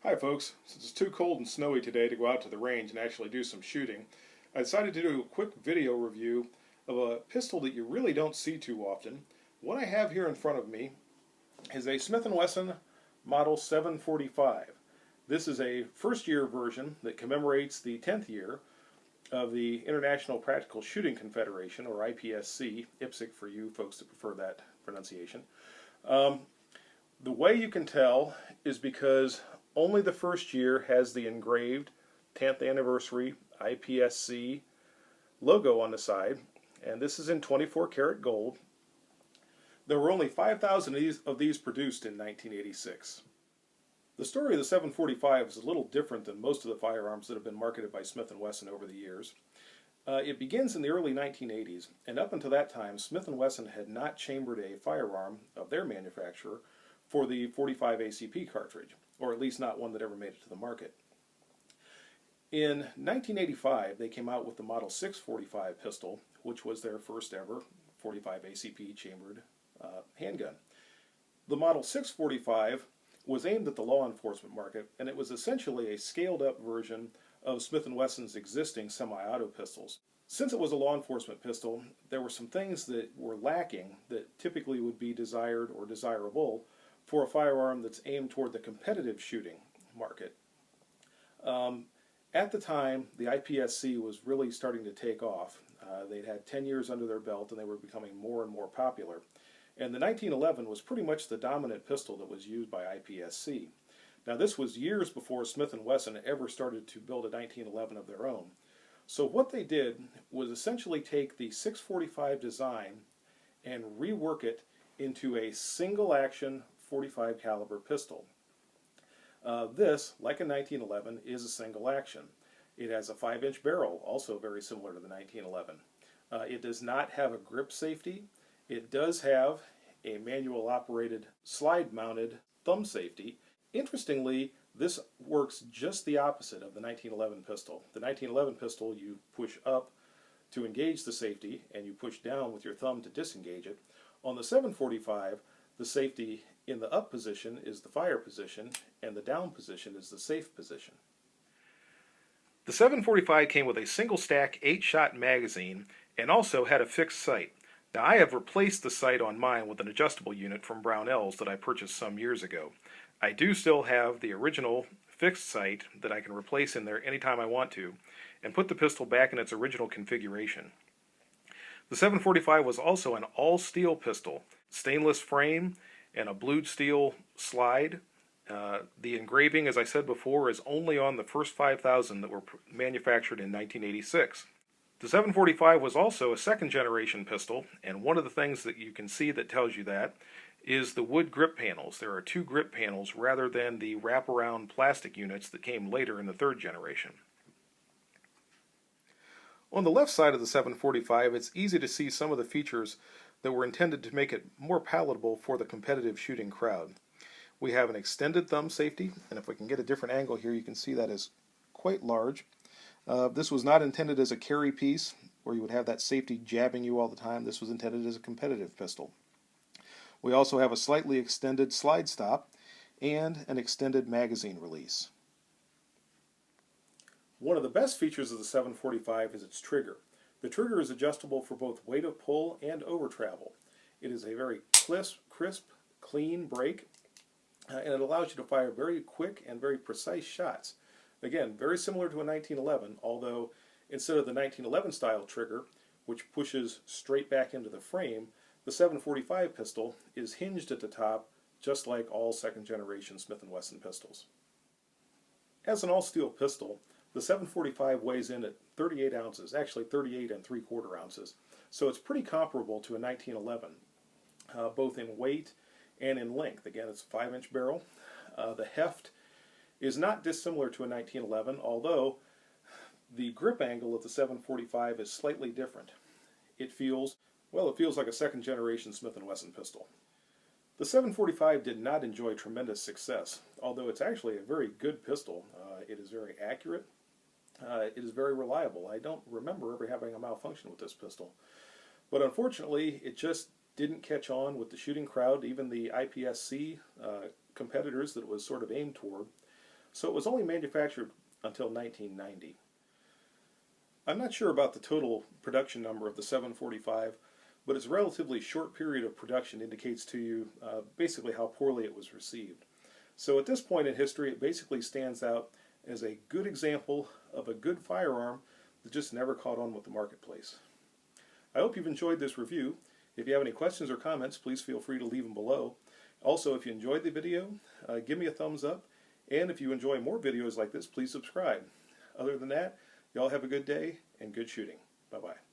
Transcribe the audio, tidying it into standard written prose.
Hi folks, since it's too cold and snowy today to go out to the range and actually do some shooting, I decided to do a quick video review of a pistol that you really don't see too often. What I have here in front of me is a Smith&Wesson Model 745. This is a first year version that commemorates the 10th year of the International Practical Shooting Confederation, or IPSC, IPSC for you folks that prefer that pronunciation. The way you can tell is because only the first year has the engraved 10th anniversary IPSC logo on the side, and this is in 24 karat gold. There were only 5,000 of these produced in 1986. The story of the 745 is a little different than most of the firearms that have been marketed by Smith&Wesson over the years. It begins in the early 1980s, and up until that time, Smith&Wesson had not chambered a firearm of their manufacturer for the 45 ACP cartridge, or at least not one that ever made it to the market. In 1985, they came out with the Model 645 pistol, which was their first ever 45 ACP chambered handgun. The Model 645 was aimed at the law enforcement market, and it was essentially a scaled-up version of Smith&Wesson's existing semi-auto pistols. Since it was a law enforcement pistol, there were some things that were lacking that typically would be desired or desirable for a firearm that's aimed toward the competitive shooting market. At the time, the IPSC was really starting to take off. They'd had 10 years under their belt and they were becoming more and more popular. And the 1911 was pretty much the dominant pistol that was used by IPSC. Now this was years before Smith&Wesson ever started to build a 1911 of their own. So what they did was essentially take the 645 design and rework it into a single action 45 caliber pistol. This, like a 1911, is a single action. It has a 5-inch barrel, also very similar to the 1911. It does not have a grip safety. It does have a manual operated slide mounted thumb safety. Interestingly, this works just the opposite of the 1911 pistol. The 1911 pistol, you push up to engage the safety and you push down with your thumb to disengage it. On the 745, the safety in the up position is the fire position, and the down position is the safe position. The 745 came with a single stack 8-shot magazine and also had a fixed sight. Now I have replaced the sight on mine with an adjustable unit from Brownells that I purchased some years ago. I do still have the original fixed sight that I can replace in there anytime I want to and put the pistol back in its original configuration. The 745 was also an all-steel pistol, stainless frame, and a blued steel slide. The engraving, as I said before, is only on the first 5,000 that were manufactured in 1986. The 745 was also a second-generation pistol, and one of the things that you can see that tells you that is the wood grip panels. There are 2 grip panels rather than the wraparound plastic units that came later in the third generation. On the left side of the 745, it's easy to see some of the features that were intended to make it more palatable for the competitive shooting crowd. We have an extended thumb safety, and if we can get a different angle here, you can see that is quite large. This was not intended as a carry piece, where you would have that safety jabbing you all the time. This was intended as a competitive pistol. We also have a slightly extended slide stop and an extended magazine release. One of the best features of the 745 is its trigger. The trigger is adjustable for both weight of pull and over travel. It is a very crisp, clean break, and it allows you to fire very quick and very precise shots. Again, very similar to a 1911, although instead of the 1911 style trigger, which pushes straight back into the frame, the 745 pistol is hinged at the top, just like all second generation Smith&Wesson pistols. As an all-steel pistol, the 745 weighs in at 38 ounces, actually 38 3/4 ounces, so it's pretty comparable to a 1911, both in weight and in length. Again, it's a 5-inch barrel. The heft is not dissimilar to a 1911, although the grip angle of the 745 is slightly different. It feels like a second generation Smith&Wesson pistol. The 745 did not enjoy tremendous success, although it's actually a very good pistol. It is very accurate. It is very reliable. I don't remember ever having a malfunction with this pistol. But unfortunately, it just didn't catch on with the shooting crowd, even the IPSC competitors that it was sort of aimed toward. so it was only manufactured until 1990. I'm not sure about the total production number of the 745, but its relatively short period of production indicates to you basically how poorly it was received. So at this point in history, it basically stands out as a good example of a good firearm that just never caught on with the marketplace. I hope you've enjoyed this review. If you have any questions or comments, please feel free to leave them below. Also, if you enjoyed the video, give me a thumbs up, and if you enjoy more videos like this, please subscribe. Other than that, y'all have a good day and good shooting. Bye-bye.